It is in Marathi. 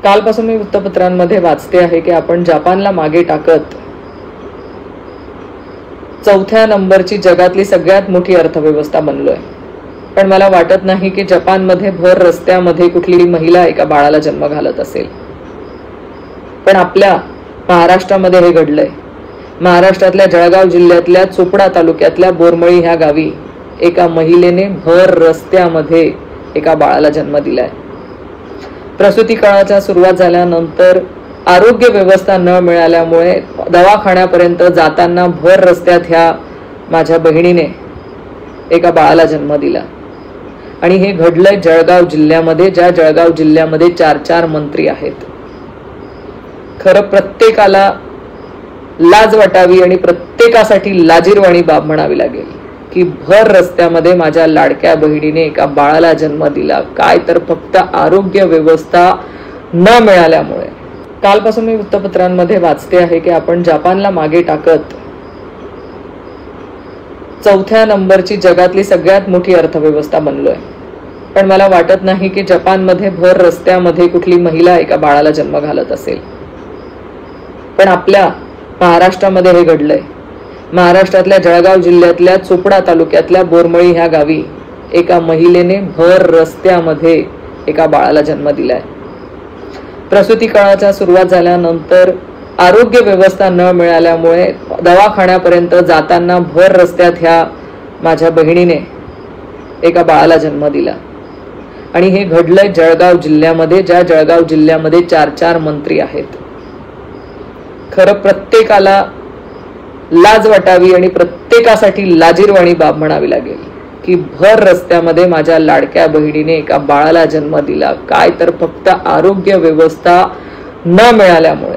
कालपासून मी वृत्तपत्रांमध्ये वाचते आहे की आपण जपानला मागे टाकत चौथ्या नंबरची जगातली सगळ्यात मोठी अर्थव्यवस्था बनलोय। पण मला वाटत नाही की जपानमध्ये भर रस्त्यामध्ये कुठली महिला एका बाळाला जन्म घालत असेल। पण आपल्या महाराष्ट्रामध्ये हे घडलंय। महाराष्ट्रातल्या जळगाव जिल्ह्यातल्या चोपडा तालुक्यातल्या बोरमळी ह्या गावी एका महिलेने भर रस्त्यामध्ये एका बाळाला जन्म दिलाय। प्रसूती काळाच्या सुरुवात झाल्यानंतर आरोग्य व्यवस्था न मिळाल्यामुळे दवाखान्यापर्यंत जाताना भर रस्त्यात ह्या माझ्या बहिणीने एका बाळाला जन्म दिला। आणि हे घडलंय जळगाव जिल्ह्यामध्ये, ज्या जळगाव जिल्ह्यामध्ये 4 मंत्री आहेत। खरं प्रत्येकाला लाज वाटावी आणि प्रत्येकासाठी लाजीरवाणी बाब म्हणावी लागेल की भर रस्त्यामध्ये माझ्या लाडक्या बहिणीने एका बाळाला जन्म दिला, काय तर फक्त आरोग्य व्यवस्था न मिळाल्यामुळे। कालपासून मी वृत्तपत्रांमध्ये वाचते आहे की आपण जपानला मागे टाकत चौथ्या नंबरची जगातली सगळ्यात मोठी अर्थव्यवस्था बनलोय। पण मला वाटत नाही की जपानमध्ये भर रस्त्यामध्ये कुठली महिला एका बाळाला जन्म घालत असेल। पण आपल्या महाराष्ट्रामध्ये हे घडलंय। महाराष्ट्रातल्या जळगाव जिल्ह्यातल्या चोपडा तालुक्यातल्या बोरमळी ह्या गावी एका महिलेने भर रस्त्यामध्ये एका बाळाला जन्म दिलाय। प्रसूती काळाच्या सुरुवात झाल्यानंतर आरोग्य व्यवस्था न मिळाल्यामुळे दवाखान्यापर्यंत जाताना भर रस्त्यात ह्या माझ्या बहिणीने एका बाळाला जन्म दिला। आणि हे घडलंय जळगाव जिल्ह्यामध्ये, ज्या जळगाव जिल्ह्यामध्ये 4 मंत्री आहेत। खरं प्रत्येकाला लाज वाटावी आणि प्रत्येकासाठी लाजीरवाणी बाब म्हणावी लागेल की भर रस्त्यामध्ये माझ्या लाडक्या बहिणीने एका बाळाला जन्म दिला, काय तर फक्त आरोग्य व्यवस्था न मिळाल्यामुळे